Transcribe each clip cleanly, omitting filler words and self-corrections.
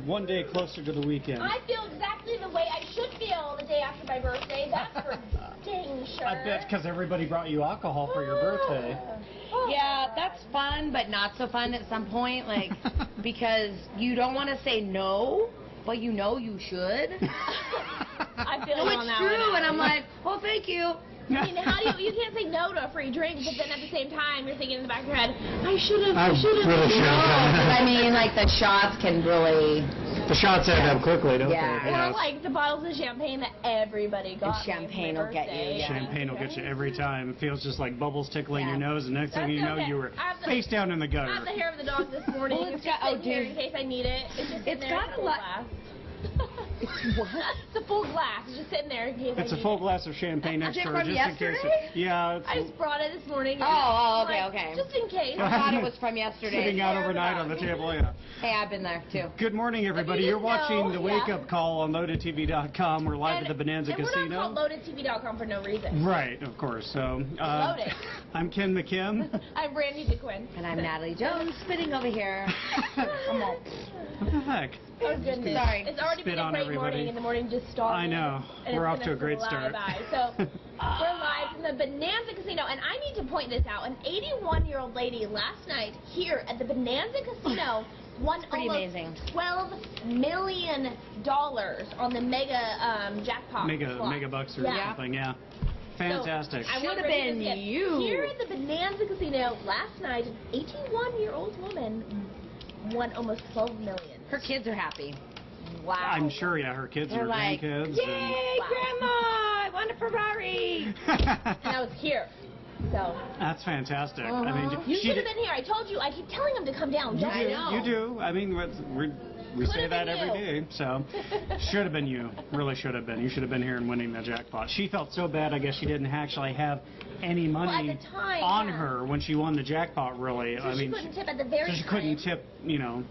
one day closer to the weekend. I feel exactly the way I should feel the day after my birthday. That's for dang sure. I bet because everybody brought you alcohol for your birthday. Yeah, that's fun, but not so fun at some point, like, because you don't want to say no, but you know you should. I feel No, it's true, and I'm like, well, thank you. I mean, how do you can't say no to a free drink, but then at the same time, you're thinking in the back of your head, I should have. I really should have. I mean, like, the shots can really... The shots add up quickly, don't Yeah. they? Or like the bottles of champagne that everybody got. Champagne will get you, yeah. Champagne will get you every time. It feels just like bubbles tickling your nose, and next thing you know, okay. you were I have the- face down in the I gutter. have the hair of the dog this morning. Well, it's it's just got- sitting here in case I need it. It's just It's sitting there. got a lot- It's what? It's a full glass. It's just sitting there in case It's I a need full it. glass of champagne Is it extra, from just in case. yesterday? Yeah. I just brought it this morning. Oh, Like, okay. Just in case. I thought it was from yesterday. Sitting out overnight on the table, yeah. Hey, I've been there, too. Good morning, everybody. you You're watching know, the Wake Up Call on LoadedTV.com. We're live at the Bonanza and Casino. we're not called LoadedTV.com for no reason. Right, of course. So, Loaded. I'm Ken McKim. I'm Brandi Dequin. And I'm Natalie Jones, spitting over here. I'm all... What the heck? Oh, goodness. Sorry. It's already Spit been a on great everybody. morning, and the morning just started. I know. And We're it's off to gonna a great fly start. by. So, we're live from the Bonanza Casino, and I need to point this out. An 81-year-old lady last night here at the Bonanza Casino won pretty almost amazing. $12 million on the mega jackpot. slot. Mega bucks or Yeah. something, yeah. Fantastic. So, I Should want have been everybody to see it. you. Here at the Bonanza Casino last night, an 81-year-old woman won almost $12 million. Her kids are happy. Wow. I'm sure, yeah, her kids They're and her like, grandkids. yay, Wow. Grandma, I won a Ferrari. And I was here. So. That's fantastic. I mean, You she should have did- been here. I told you. I keep telling him to come down. Don't you know? You do. I mean, we say Could've that been every you. day. So, should have been you. Really should have been. You should have been here and winning the jackpot. She felt so bad. I guess she didn't actually have any money at the time, on yeah. her when she won the jackpot. Really, So I mean, she couldn't tip at the very so she time. couldn't tip. You know,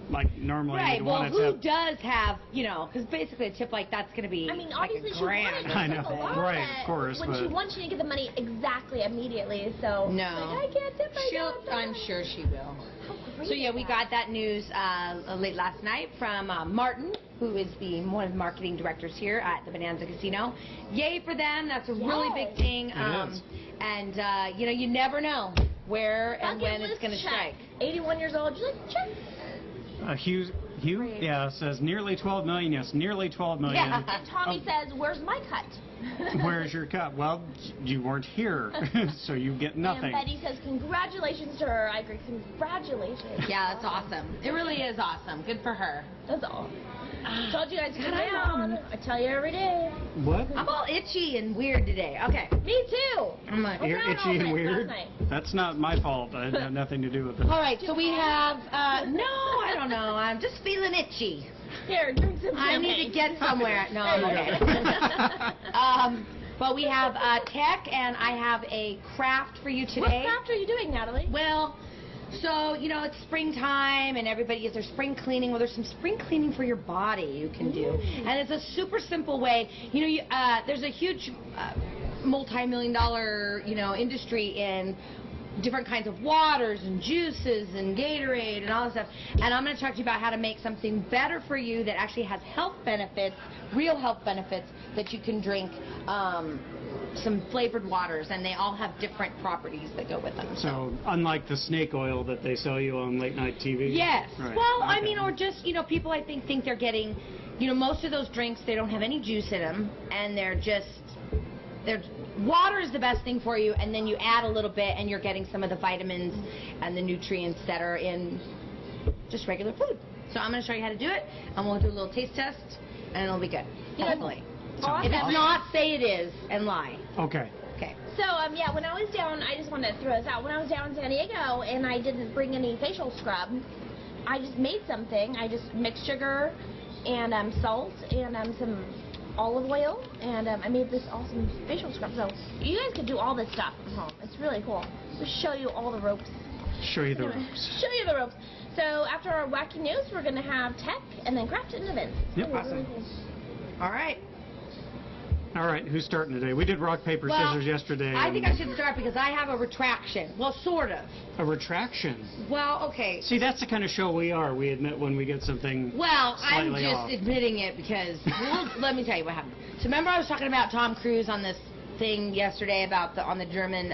like normally Right, you'd well, want to who tip. does have, you know, because basically a tip like that's going to be I mean, like obviously a she wanted grand. to I tip know. a lot, Right, but of course, when she but- won, she didn't get the money exactly immediately. So No. like, I can't tip. I'm sure she will. How great So yeah, is we that? got that news late last night from Martin, who is one of the marketing directors here at the Bonanza Casino. Yay for them! That's a really Yes. big thing. It is. And you know, you never know where and Bucket when it's list going to check. strike. 81 years old. Just like check. Hugh, yeah, says nearly 12 million. Yes, nearly 12 million. Yeah. And Tommy says, "Where's my cut?" Where's your cut? Well, you weren't here, so you get nothing. And Betty says, "Congratulations to her." I agree. Congratulations. Yeah, that's awesome. It really is awesome. Good for her. That's all. Told you guys to come God, I down. I tell you every day. What? I'm all itchy and weird today. Okay. Me too. I'm like, You're Around all itchy and night weird? last night. That's not my fault. I had nothing to do with it. all right, so we have, no, I don't know. I'm just feeling itchy. Here, drink some I champagne. need to get somewhere. No, I'm There okay. you But we have tech, and I have a craft for you What today. craft are you doing, Natalie? Well, so, you know, it's springtime, and everybody is their spring cleaning. Well, there's some spring cleaning for your body you can do. And it's a super simple way. You know, there's a huge multi-million-dollar, you know, industry in different kinds of waters and juices and Gatorade and all this stuff. And I'm going to talk to you about how to make something better for you that actually has health benefits, real health benefits, that you can drink some flavored waters, and they all have different properties that go with them. So, unlike the snake oil that they sell you on late night TV? Yes. Right. Well, I Okay. mean, or just, you know, people I think they're getting, you know, most of those drinks, they don't have any juice in them, and water is the best thing for you, and then you add a little bit, and you're getting some of the vitamins and the nutrients that are in just regular food. So I'm going to show you how to do it, and we'll do a little taste test, and it'll be good. Yeah. Hopefully. Awesome. If it's not, say it is, and lie. Okay. Okay. So, yeah, when I was down, I just wanted to throw this out. When I was down in San Diego and I didn't bring any facial scrub, I just made something. I just mixed sugar and salt and some olive oil, and I made this awesome facial scrub. So you guys could do all this stuff at home. It's really cool. Just show you all the ropes. Show you the Anyway, ropes. show you the ropes. So after our wacky news, we're going to have tech and then craft and events. Yep. Really, really cool. All right. All right, who's starting today? We did rock, paper, scissors yesterday. I think I should start because I have a retraction. Well, sort of. A retraction? Well, okay. See, that's the kind of show we are. We admit when we get something Well, I'm slightly just off. admitting it because, let me tell you what happened. So remember I was talking about Tom Cruise on this thing yesterday about on the German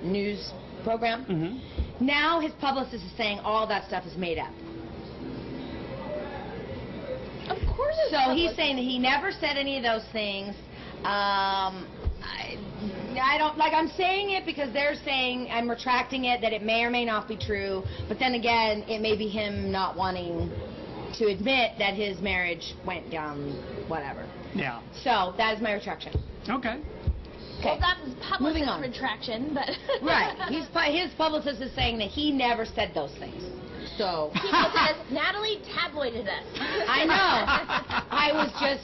news program? Mm-hmm. Now his publicist is saying all that stuff is made up. Of course it's So he's saying that he never said any of those things. I don't, like, I'm saying it because they're saying I'm retracting it, that it may or may not be true, but then again, it may be him not wanting to admit that his marriage went down, whatever. Yeah. So, that is my retraction. Okay. Well, that's his Moving publicist on. retraction, but... Right. His publicist is saying that he never said those things. So... People says, Natalie tabloided us. I know.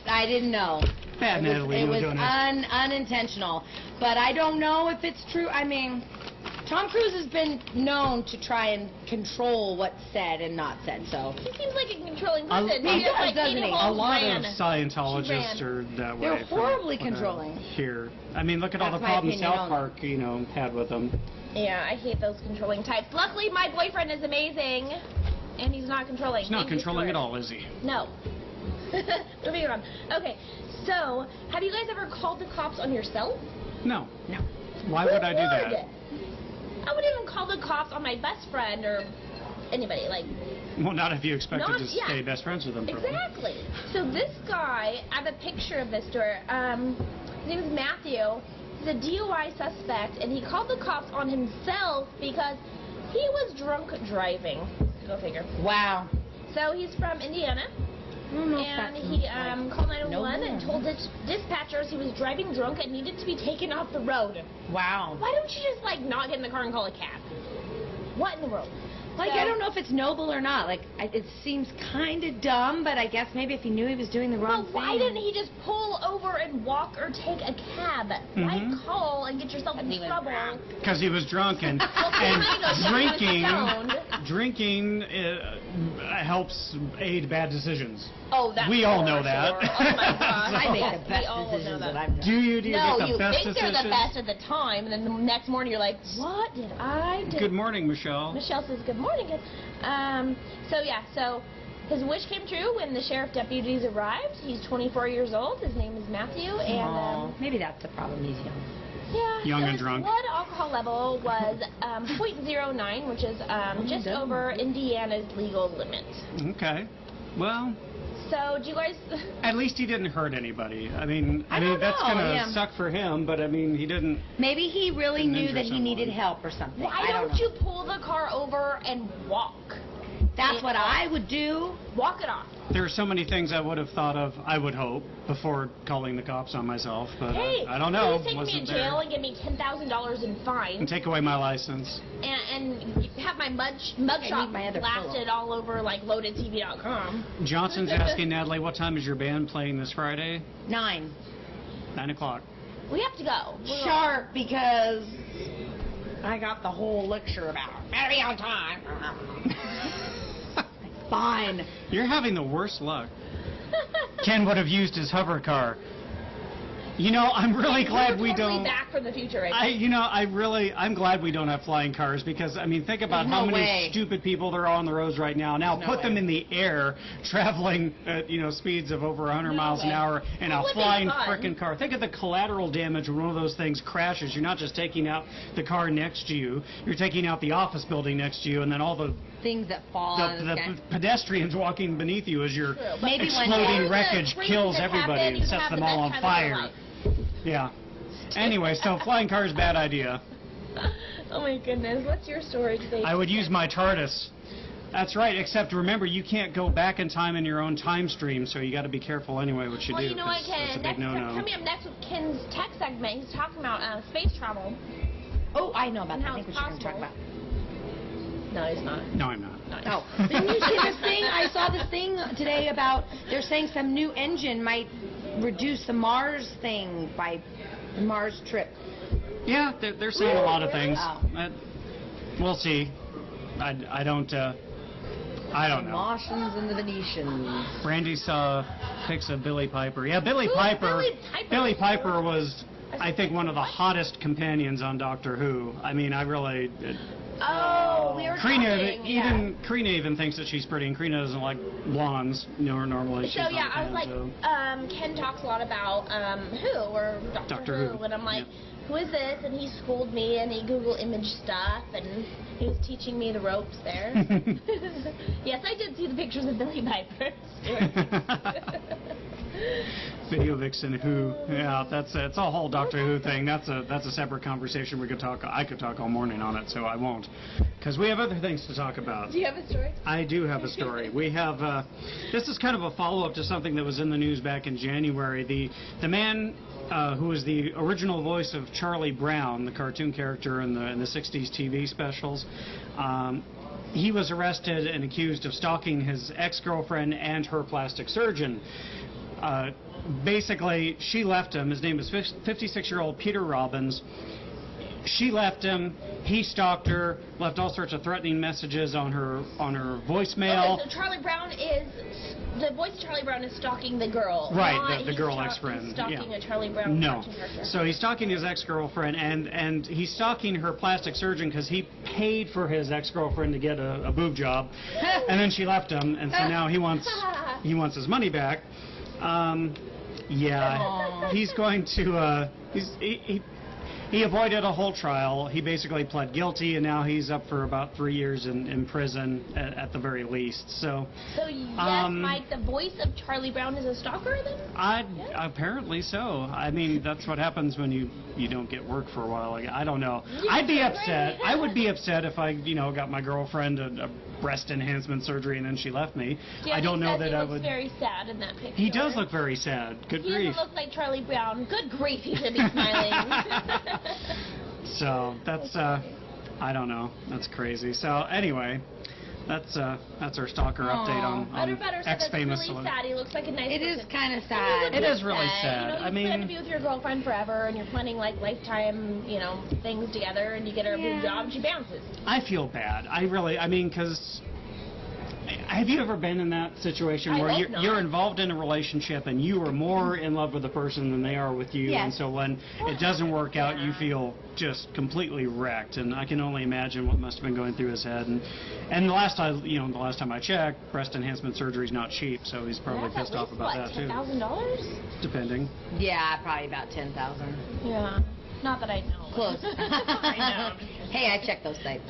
I didn't know. Bad Natalie, It no was donuts. unintentional. But I don't know if it's true. I mean, Tom Cruise has been known to try and control what's said and not said, so... He seems like a controlling A- person. He He's does, like doesn't Katie he? A Holmes lot ran. of Scientologists She are that way. They're from horribly what I controlling. Hear. I mean, look at all That's the my problems opinion South only. Park, had with them. Yeah, I hate those controlling types. Luckily, my boyfriend is amazing, and he's not controlling. He's not Thank you, controlling Stuart. at all, is he? No. Moving on. Okay, so have you guys ever called the cops on yourself? No. No. Why Who would I do that? I wouldn't even call the cops on my best friend or anybody. Like, Well, not if you expected Not- to yeah. stay best friends with them. probably. exactly. So this guy, I have a picture of this Stuart. His name is Matthew. He's a DUI suspect, and he called the cops on himself because he was drunk driving. Go figure. Wow. So he's from Indiana. I don't know if And that's he like- called 911 No and more. told dispatchers he was driving drunk and needed to be taken off the road. Wow. Why don't you just, like, not get in the car and call a cab? What in the world? Like, So- I don't know if it's noble or not. Like, it seems kind of dumb, but I guess maybe if he knew he was doing the Well, wrong thing. why didn't he just pull over and walk or take a cab? Why Mhm. call and get yourself in he went trouble? Because he was drunk and, Well, there you go. drinking helps aid bad decisions. Oh, that's We all know for that. sure. Oh my gosh. I make Yes, the we best all know decisions that. that I've done. Do you No, get the you best think decisions? they're the best at the time, and then the next morning you're like, what did I do? Good morning, Michelle. Michelle says, good morning. So his wish came true when the sheriff deputies arrived. He's 24 years old. His name is Matthew, and Aw, maybe that's the problem. He's young. yeah, Young so and his drunk. blood alcohol level was 0.09, which is just dumb. over Indiana's legal limit. Okay. Well, So do you guys? at least he didn't hurt anybody. I mean, I don't that's know, gonna yeah. suck for him, but I mean, he didn't. Maybe he really Didn't knew injure that he someone. needed help or something. Why I don't don't know. you pull the car over and walk? That's what I would do. Walk it off. There are so many things I would have thought of, I would hope, before calling the cops on myself, but Hey, I don't know. please take me Wasn't in there. jail and give me $10,000 in fines. And take away my license. And have my I mugshot need my other blasted all over like LoadedTV.com. Johnson's asking Natalie, what time is your band playing this Friday? 9. 9 o'clock. We have to go. Sharp, because I got the whole lecture about better be on time. Fine. You're having the worst luck. Ken would have used his hover car. I'm really glad we totally don't. Back from the future, right? I'm glad we don't have flying cars because, I mean, think about There's how no many way. stupid people there are on the roads right now. Now There's no put them way. in the air, traveling at, speeds of over 100 No miles an way. hour in That a would be flying fun. frickin' car. Think of the collateral damage when one of those things crashes. You're not just taking out the car next to you, you're taking out the office building next to you, and then all the Things that fall out of the sky. pedestrians walking beneath you as your True, but Maybe one day. exploding all the wreckage things kills that everybody happen, and you sets have them the all best on time of your fire. life. Yeah. Anyway, so flying car is a bad idea. Oh my goodness, what's your story today? I would use my TARDIS. That's right, except remember, you can't go back in time in your own time stream, so you got to be careful anyway what you Well, do. you know what, 'cause that's a Ken? big no-no. Coming up next with Ken's tech segment, he's talking about space travel. Oh, I know about And that. how I think we it's should talk possible. about. No, he's not. No, I'm not. Oh, didn't you see this thing? I saw this thing today about they're saying some new engine might reduce the Mars thing by the Mars trip. Yeah, they're saying a lot of things. Oh. We'll see. I don't. I don't The know. Martians and the Venetians. Brandi saw pics of Billy Piper. Yeah, Billy Piper. Billy Piper was, I think, one of the hottest companions on Doctor Who. I mean, I really. Oh, we were talking. Karina even thinks that she's pretty, and Karina doesn't like blondes, normally. So yeah, I was like, Ken talks a lot about Who or Doctor Who, and I'm like, who is this? And he schooled me, and he Google image stuff, and he was teaching me the ropes there. Yes, I did see the pictures of Billy Piper. Video Vixen Who, yeah, it's a whole Doctor Who thing. That's a separate conversation. I could talk all morning on it, so I won't, because we have other things to talk about. Do you have a story? I do have a story. We have this is kind of a follow-up to something that was in the news back in January. The man who was the original voice of Charlie Brown, the cartoon character in the 60s TV specials. He was arrested and accused of stalking his ex-girlfriend and her plastic surgeon. Basically, she left him. His name is 56-year-old Peter Robbins. She left him. He stalked her, left all sorts of threatening messages on her voicemail. Okay, so the voice of Charlie Brown is stalking the girl. Right, the girl ex-friend. He's stalking a Charlie Brown cartoon character. So he's stalking his ex-girlfriend, and he's stalking her plastic surgeon because he paid for his ex-girlfriend to get a boob job, and then she left him, and so now he wants his money back. He's going to he avoided a whole trial. He basically pled guilty, and now he's up for about 3 years in prison at the very least. So yes, Mike, the voice of Charlie Brown is a stalker then? Apparently so. I mean, that's what happens when you don't get work for a while. Like, I don't know. I'd be upset. I would be upset if I got my girlfriend a breast enhancement surgery and then she left me. Yeah, I don't know that I would. He looks very sad in that picture. He does look very sad. Good grief. He doesn't look like Charlie Brown. Good grief, he should be smiling. So that's I don't know. That's crazy. So anyway, that's our stalker update on ex-famous really sad. He looks like a nice person. It is kind of sad. It is really sad. I mean, you plan to be with your girlfriend forever, and you're planning like lifetime, things together, and you get her a boob job, and she bounces. I feel bad. Because have you ever been in that situation where you're involved in a relationship and you are more in love with the person than they are with you, and so when it doesn't work out, you feel just completely wrecked, and I can only imagine what must have been going through his head. And the last time I checked, breast enhancement surgery is not cheap, so he's probably pissed off about that too. $10,000? Depending. Yeah, probably about 10,000. Yeah. Not that I know. Close. I know. Hey, I check those sites.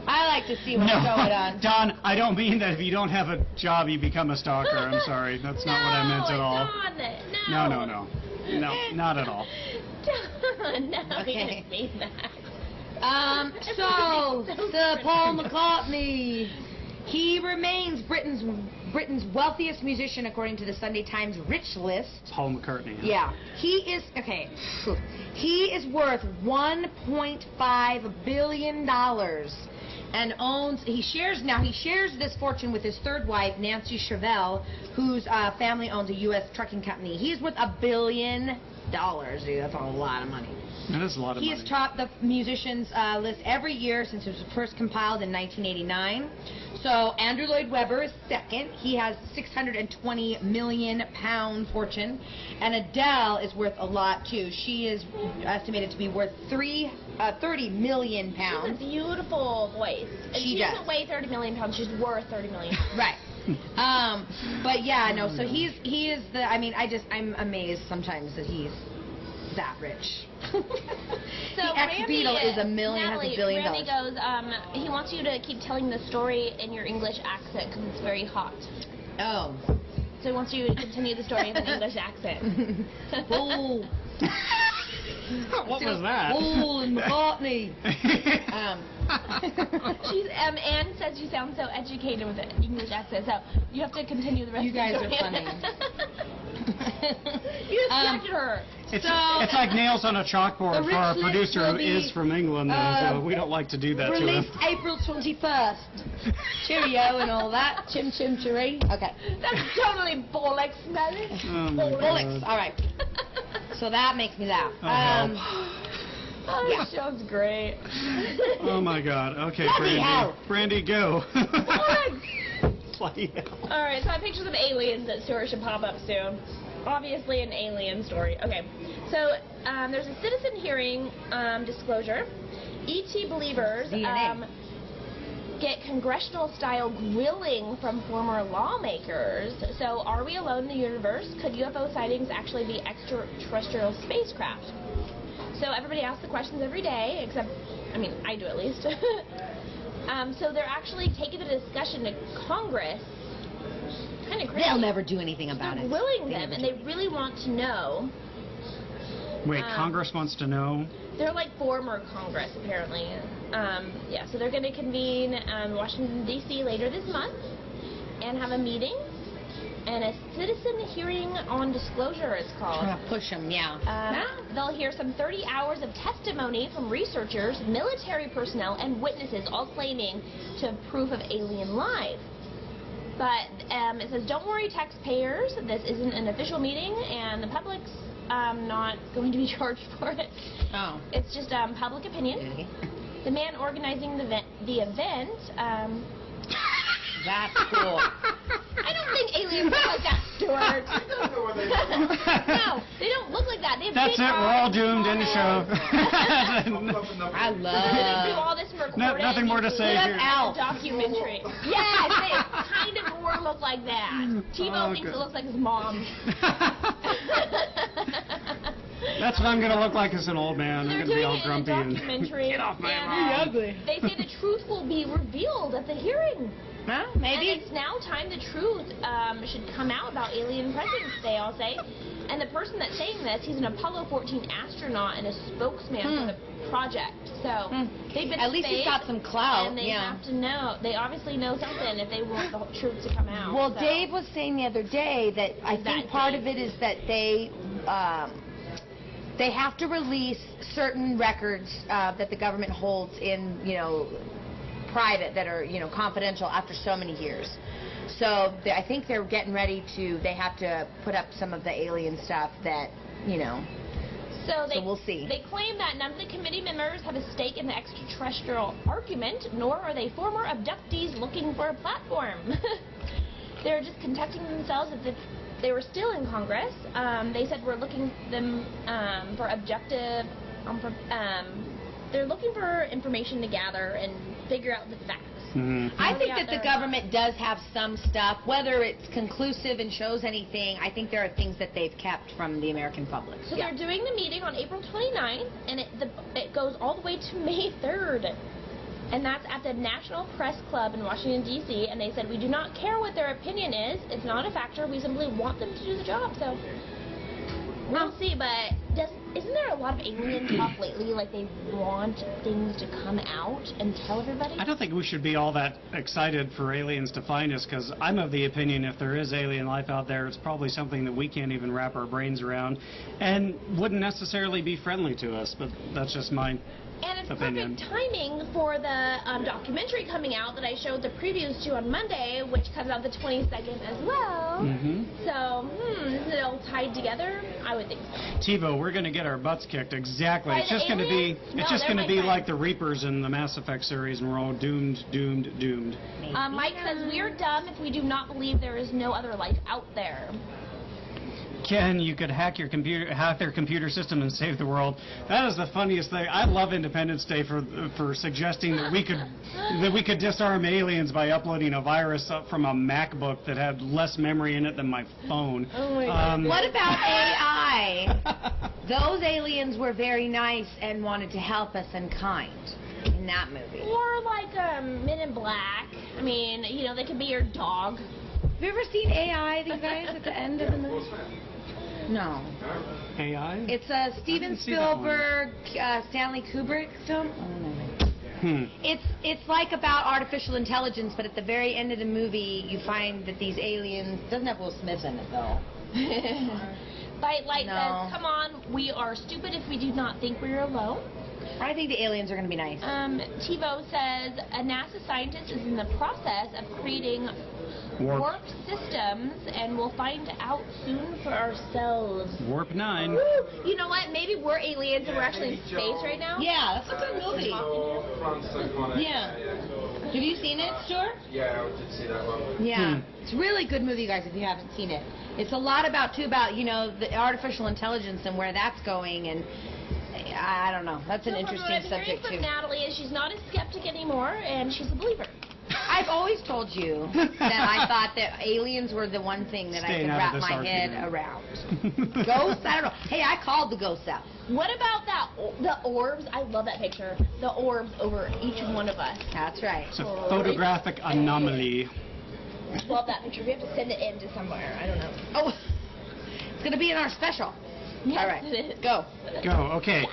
I like to see what's going on. Don, I don't mean that if you don't have a job, you become a stalker. I'm sorry. That's not what I meant at all. Don, No, not at all. Don, no, Okay. he didn't mean that. So Sir Paul McCartney, he remains Britain's wealthiest musician according to the Sunday Times Rich List. Paul McCartney. Yeah. He is worth $1.5 billion and he shares this fortune with his third wife, Nancy Chevelle, whose family owns a U.S. trucking company. He's worth $1 billion, dude. That's a lot of money. That is a lot of money. He has topped the musicians list every year since it was first compiled in 1989. So Andrew Lloyd Webber is second. He has £620 million fortune. And Adele is worth a lot too. She is estimated to be worth 30 million pounds. She has a beautiful voice. And she doesn't weigh 30 million pounds. She's worth 30 million. Right. But yeah, no. So he is I'm amazed sometimes that he's that rich. So the ex-Beatle is $1 million, has $1 billion. Randy goes, he wants you to keep telling the story in your English accent because it's very hot. Oh. So he wants you to continue the story in an English accent. Bull. What was that? Bull and McCartney. Anne says you sound so educated with an English accent, so you have to continue the rest of the story. You guys are funny. You distracted her. It's like nails on a chalkboard for our producer who is from England, so we don't like to do that to him. Released April 21st. Cheerio and all that. Chim chim chiree. Okay. That's totally bollocks, Nelly. Bollocks. All right. So that makes me laugh. Oh, that show's great. Oh my God. Okay, Brandi, go. Bloody hell. All right, so I have pictures of aliens that should pop up soon. Obviously, an alien story. Okay, so there's a citizen hearing disclosure. ET believers get congressional-style grilling from former lawmakers. So, are we alone in the universe? Could UFO sightings actually be extraterrestrial spacecraft? So everybody asks the questions every day, except, I mean, I do at least. So they're actually taking the discussion to Congress. Kind of crazy. They'll never do anything about it. They're grilling them, and they really want to know. Wait, Congress wants to know? They're like former Congress, apparently. Yeah, so they're going to convene Washington, D.C. later this month and have a meeting. And a citizen hearing on disclosure is called. Push them, yeah. They'll hear some 30 hours of testimony from researchers, military personnel, and witnesses, all claiming to have proof of alien life. But it says, don't worry, taxpayers, this isn't an official meeting, and the public's not going to be charged for it. Oh. It's just public opinion. The man organizing the event... That's cool. I don't think aliens look like that, Stuart. No, they don't look like that. They have That's it. We're all doomed. End of show. I love. They're gonna do all this and record nothing more to say here. A documentary. Yes, they kind of more look like that. TiVo thinks it looks like his mom. That's what I'm going to look like as an old man. So I'm going to be all grumpy and get off my mom. Ugly. They say the truth will be revealed at the hearing. Well, maybe. And it's now time the truth should come out about alien presence, they all say. And the person that's saying this, he's an Apollo 14 astronaut and a spokesman for the project. So they've been at least he's got some clout. And they have to know. They obviously know something if they want the truth to come out. Well, so. Dave was saying the other day that I think part of it is that they have to release certain records that the government holds in, private, that are, confidential after so many years. So I think they're getting ready to, they have to put up some of the alien stuff that, So we'll see. They claim that none of the committee members have a stake in the extraterrestrial argument, nor are they former abductees looking for a platform. They're just conducting themselves as if they were still in Congress. They said we're looking them for objective. They're looking for information to gather and figure out the facts. I think that the government does have some stuff, whether it's conclusive and shows anything. I think there are things that they've kept from the American public. So they're doing the meeting on April 29th, and it goes all the way to May 3rd. And that's at the National Press Club in Washington, D.C. And they said, we do not care what their opinion is. It's not a factor. We simply want them to do the job. So we'll see. But isn't there a lot of alien talk lately? Like they want things to come out and tell everybody? I don't think we should be all that excited for aliens to find us, because I'm of the opinion if there is alien life out there, it's probably something that we can't even wrap our brains around and wouldn't necessarily be friendly to us. But that's just my And it's opinion. perfect timing for the documentary coming out that I showed the previews to on Monday, which comes out the 22nd as well. So, is it all tied together? I would think so. TiVo, we're going to get our butts kicked. Exactly. By It's the just going to be. aliens? No, It's just they're going to my be like friends. the Reapers in the Mass Effect series, and we're all doomed, doomed, doomed. Mike says we're dumb if we do not believe there is no other life out there. Ken, you could hack their computer system and save the world. That is the funniest thing. I love Independence Day for suggesting that we could disarm aliens by uploading a virus up from a MacBook that had less memory in it than my phone. Oh my God. What about AI? Those aliens were very nice and wanted to help us and kind in that movie. Or like Men in Black. I mean, they could be your dog. Have you ever seen AI, you guys, at the end of the movie? No. AI? It's a Steven Spielberg, Stanley Kubrick film. Oh, no. It's like about artificial intelligence, but at the very end of the movie, you find that these aliens doesn't have Will Smith in it though. Light says, "Come on, we are stupid if we do not think we're alone." I think the aliens are going to be nice. TiVo says a NASA scientist is in the process of creating Warp systems, and we'll find out soon for ourselves. Warp 9. Woo! You know what? Maybe we're aliens and we're actually in space right now. Yeah, that's a good movie. Yeah. Have you seen it, Stuart? Yeah, I did see that one. Yeah. It's a really good movie, guys, if you haven't seen it. It's a lot about, you know, the artificial intelligence and where that's going, and I don't know. That's an interesting subject, too. What I'm hearing from Natalie is she's not a skeptic anymore, and she's a believer. I've always told you that I thought that aliens were the one thing that I could wrap my head around. Ghosts? I don't know. Hey, I called the ghosts out. What about the orbs? I love that picture. The orbs over each one of us. That's right. It's a photographic anomaly. Love that picture. We have to send it in to somewhere. I don't know. Oh, it's going to be in our special. Yes, all right, it is. go. Okay.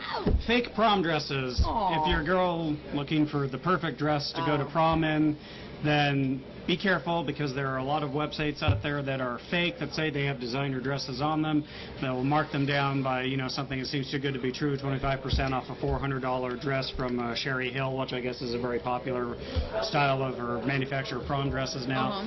Fake prom dresses. Aww. If you're a girl looking for the perfect dress to go to prom in, then be careful, because there are a lot of websites out there that are fake, that say they have designer dresses on them. They'll mark them down by, you know, something that seems too good to be true, 25% off a $400 dress from Sherry Hill, which I guess is a very popular style of or manufacturer of prom dresses now.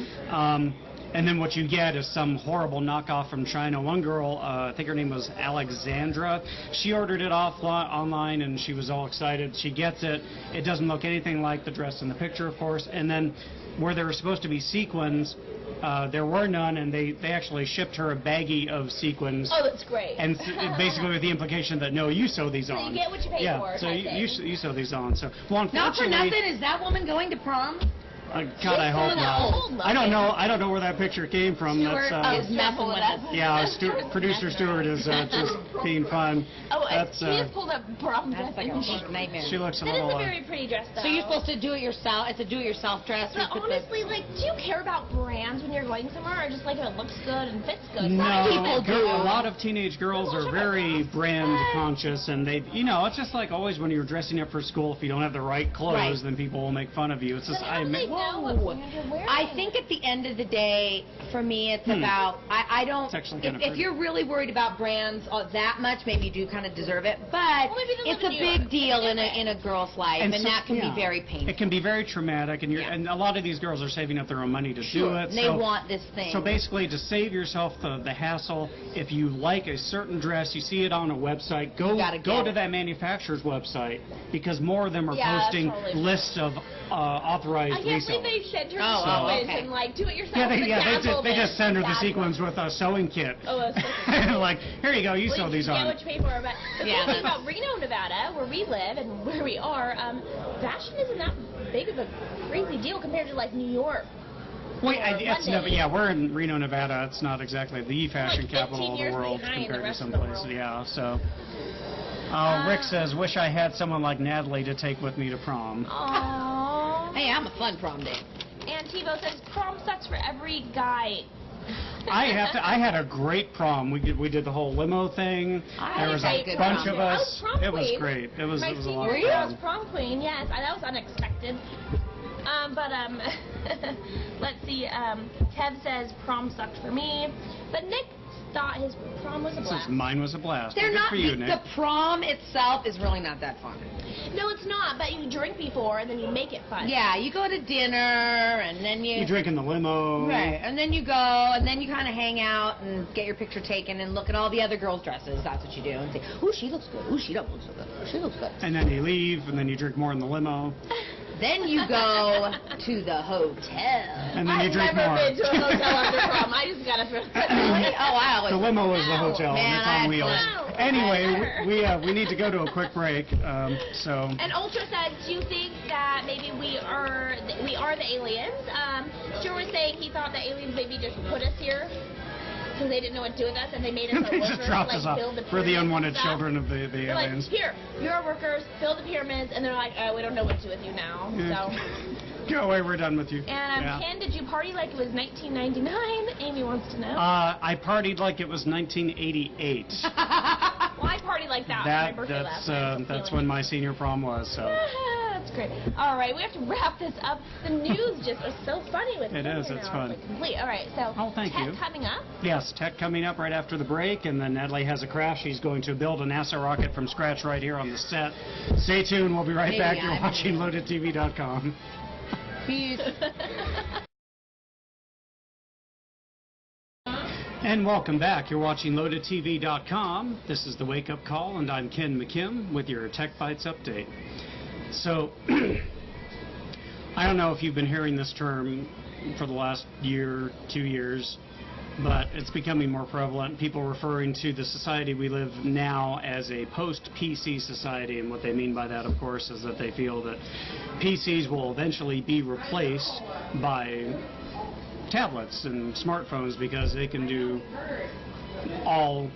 And then what you get is some horrible knockoff from China. One girl, I think her name was Alexandra, she ordered it online, and she was all excited. She gets it. It doesn't look anything like the dress in the picture, of course. And then where there were supposed to be sequins, there were none, and they actually shipped her a baggie of sequins. Oh, that's great. And basically with the implication that, no, you sew these on. So you get what you pay for. Yeah, so you sew these on. So, well, not for nothing, is that woman going to prom? God, I hope not. I don't know where that picture came from. Stuart is messing with us. Yeah, producer Stuart is just being fun. Oh, she just pulled up prom dress. That's like a nightmare. She looks a That little. is a very pretty dress, though. So you're supposed to do it yourself. It's a do-it-yourself dress. But honestly, like, do you care about brands when you're going somewhere, or just like if it looks good and fits good? No, people do. a lot of teenage girls are very brand conscious, and they, you know, it's just like always when you're dressing up for school. If you don't have the right clothes, then people will make fun of you. It's just I think at the end of the day, for me, it's about, I don't, if you're really worried about brands that much, maybe you do kind of deserve it, but it's a big deal in a girl's life, and that can be very painful. It can be very traumatic, and a lot of these girls are saving up their own money to do it. And they want this thing. So basically, to save yourself the hassle, if you like a certain dress, you see it on a website, go to that manufacturer's website, because more of them are posting lists of authorized resellers. I can't believe they sent her and like do it yourself. They just send her the sequins with a sewing kit. Oh, that's like, here you go, you sew these on. Yeah, what you pay for. But the cool thing about Reno, Nevada, where we live and where we are, fashion isn't that big of a crazy deal compared to like New York. Wait, we're in Reno, Nevada. It's not exactly the fashion capital of the world compared to some places. Yeah, so. Rick says, wish I had someone like Natalie to take with me to prom. Aww. Hey, I'm a fun prom date. And Tebow says, prom sucks for every guy. I had a great prom. We did the whole limo thing. There was a bunch of us. It was great. It was a lot of fun. I was prom queen, yes. That was unexpected. Let's see. Tev says prom sucked for me. But Nick thought his prom was a blast. Mine was a blast. They're not, for you, Nick. The prom itself is really not that fun. No, it's not, but you drink before and then you make it fun. Yeah, you go to dinner and then you drink in the limo. Right, and then you go and then you kind of hang out and get your picture taken and look at all the other girls' dresses. That's what you do, and say, ooh, she looks good. Ooh, she don't look so good. Ooh, she looks good. And then you leave, and then you drink more in the limo. Then you go to the hotel. And then you drink more. I've never been to a hotel after prom. I just gotta throw that. Oh, wow. The limo is the hotel, man, and it's on wheels. Anyway, we need to go to a quick break. So. And Ultra said, do you think that maybe we are the aliens? Stuart was saying he thought the aliens maybe just put us here because they didn't know what to do with us, and they made us they just dropped us off. We're the unwanted children of the aliens. Like, here, you're our workers, build the pyramids, and they're like, oh, we don't know what to do with you now. So. Go away, we're done with you. And Ken, did you party like it was 1999? Amy wants to know. I partied like it was 1988. Well, I partied like that. My birthday last night. That's when my senior prom was. So. That's great. All right, we have to wrap this up. The news just is so funny with it. It's fun. It's complete. All right, so thank you. Coming up. Yes, tech coming up right after the break, and then Natalie has a craft. She's going to build a NASA rocket from scratch right here on the set. Stay tuned. We'll be right back. You're watching LoadedTV.com. Peace. And welcome back. You're watching LoadedTV.com. This is the Wake Up Call, and I'm Ken McKim with your Tech Bites update. So, I don't know if you've been hearing this term for the last year, 2 years, but it's becoming more prevalent. People referring to the society we live now as a post-PC society, and what they mean by that, of course, is that they feel that PCs will eventually be replaced by tablets and smartphones because they can do all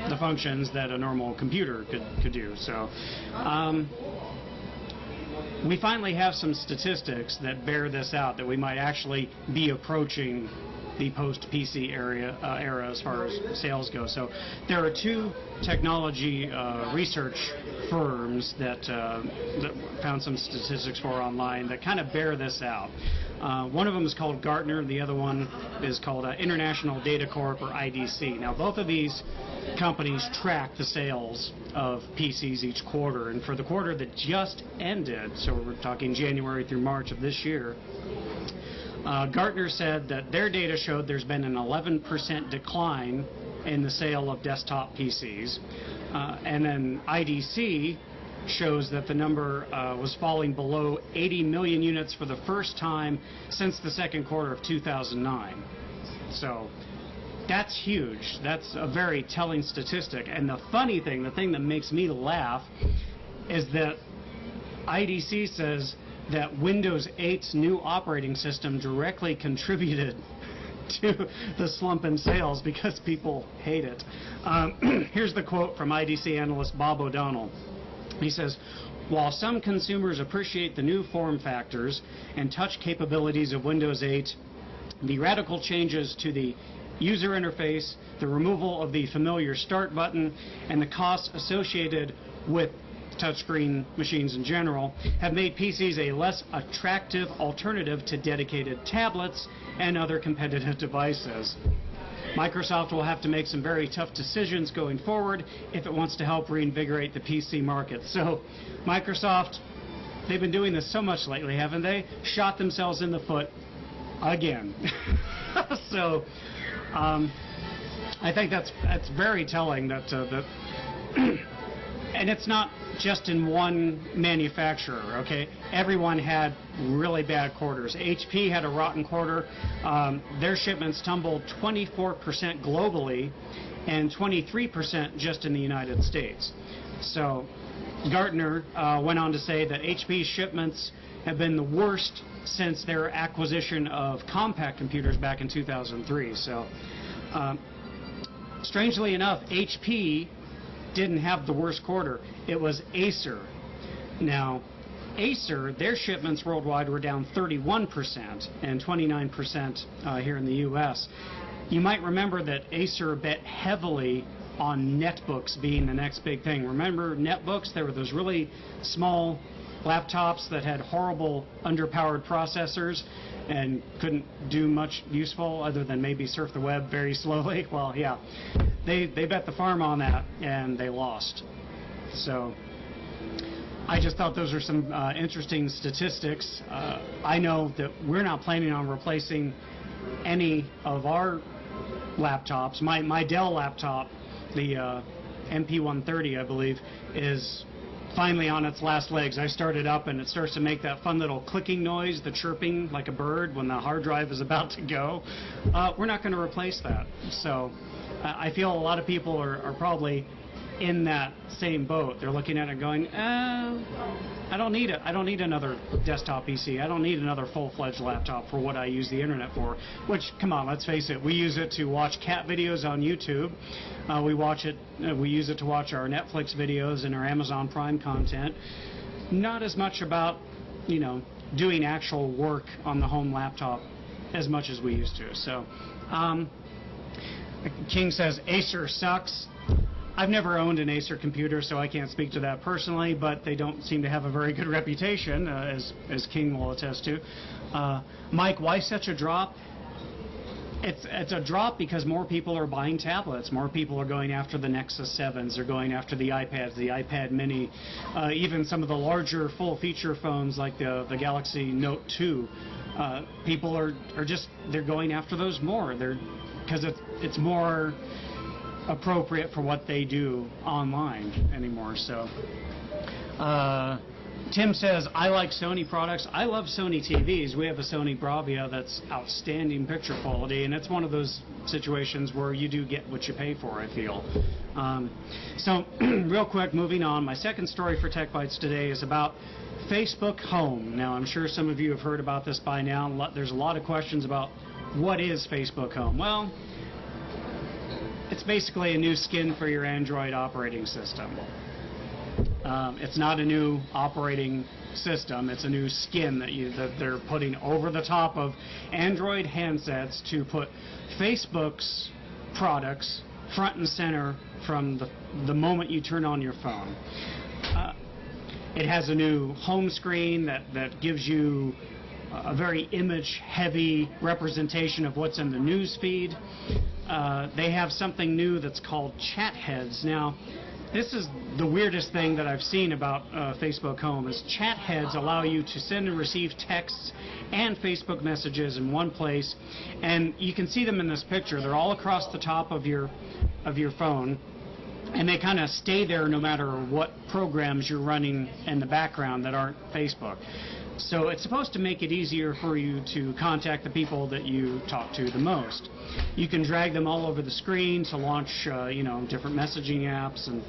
the functions that a normal computer could do. So we finally have some statistics that bear this out, that we might actually be approaching the post-PC era as far as sales go. So there are two technology research firms that found some statistics for online that kind of bear this out. One of them is called Gartner, the other one is called International Data Corp, or IDC. Now, both of these companies track the sales of PCs each quarter, and for the quarter that just ended, so we're talking January through March of this year, Gartner said that their data showed there's been an 11% decline in the sale of desktop PCs, and then IDC shows that the number was falling below 80 million units for the first time since the second quarter of 2009. So that's huge. That's a very telling statistic. And the funny thing, the thing that makes me laugh, is that IDC says that Windows 8's new operating system directly contributed to the slump in sales because people hate it. Here's the quote from IDC analyst Bob O'Donnell. He says, "While some consumers appreciate the new form factors and touch capabilities of Windows 8, the radical changes to the user interface, the removal of the familiar start button, and the costs associated with touchscreen machines in general have made PCs a less attractive alternative to dedicated tablets and other competitive devices. Microsoft will have to make some very tough decisions going forward if it wants to help reinvigorate the PC market." So Microsoft, they've been doing this so much lately, haven't they? Shot themselves in the foot again. So I think that's very telling that and it's not just in one manufacturer, okay? Everyone had really bad quarters. HP had a rotten quarter. Their shipments tumbled 24% globally and 23% just in the United States. So Gartner went on to say that HP's shipments have been the worst since their acquisition of compact computers back in 2003. So strangely enough, HP didn't have the worst quarter. It was Acer. Now, Acer, their shipments worldwide were down 31% and 29% here in the U.S. You might remember that Acer bet heavily on netbooks being the next big thing. Remember netbooks? There were those really small laptops that had horrible underpowered processors and couldn't do much useful other than maybe surf the web very slowly. Well, yeah, they bet the farm on that and they lost. So I just thought those are some interesting statistics. I know that we're not planning on replacing any of our laptops. My Dell laptop, the MP130, I believe, is finally on its last legs. I start it up and it starts to make that fun little clicking noise, the chirping like a bird when the hard drive is about to go. We're not going to replace that. So I feel a lot of people are probably in that same boat. They're looking at it going, I don't need it. I don't need another desktop PC. I don't need another full-fledged laptop for what I use the internet for. Which, come on, let's face it, we use it to watch cat videos on YouTube. We use it to watch our Netflix videos and our Amazon Prime content. Not as much about, doing actual work on the home laptop as much as we used to. So, King says Acer sucks. I've never owned an Acer computer, so I can't speak to that personally, but they don't seem to have a very good reputation, as King will attest to. Mike, why such a drop? It's a drop because more people are buying tablets. More people are going after the Nexus 7s. They're going after the iPads, the iPad Mini, even some of the larger full-feature phones like the Galaxy Note 2. People are just, they're going after those more. because it's more appropriate for what they do online anymore. So Tim says, I like Sony products. I love Sony TVs. We have a Sony Bravia that's outstanding picture quality, and it's one of those situations where you do get what you pay for, I feel. So real quick, moving on, my second story for Tech Bites today is about Facebook Home. Now, I'm sure some of you have heard about this by now. There's a lot of questions about what is Facebook Home. Well, it's basically a new skin for your Android operating system. It's not a new operating system. It's a new skin that they're putting over the top of Android handsets to put Facebook's products front and center from the moment you turn on your phone. It has a new home screen that gives you a very image-heavy representation of what's in the news feed. They have something new that's called chat heads. Now, this is the weirdest thing that I've seen about Facebook Home is chat heads allow you to send and receive texts and Facebook messages in one place, and you can see them in this picture. They're all across the top of your phone, and they kind of stay there no matter what programs you're running in the background that aren't Facebook. So it's supposed to make it easier for you to contact the people that you talk to the most. You can drag them all over the screen to launch, different messaging apps. And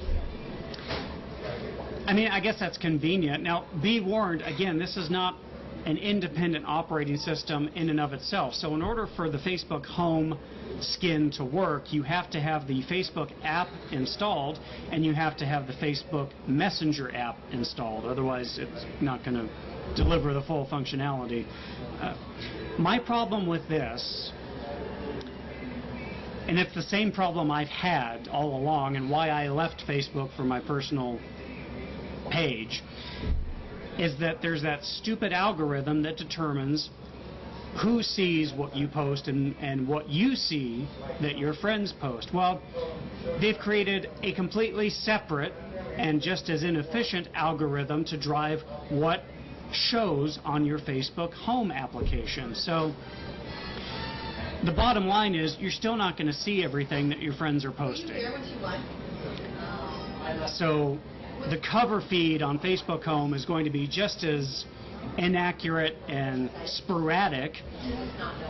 I mean, I guess that's convenient. Now, be warned, again, this is not an independent operating system in and of itself. So in order for the Facebook Home skin to work, you have to have the Facebook app installed, and you have to have the Facebook Messenger app installed. Otherwise, it's not going to deliver the full functionality. My problem with this, and it's the same problem I've had all along and why I left Facebook for my personal page, is that there's that stupid algorithm that determines who sees what you post and what you see that your friends post. Well, they've created a completely separate and just as inefficient algorithm to drive what shows on your Facebook Home application. So the bottom line is you're still not going to see everything that your friends are posting. So the cover feed on Facebook Home is going to be just as inaccurate and sporadic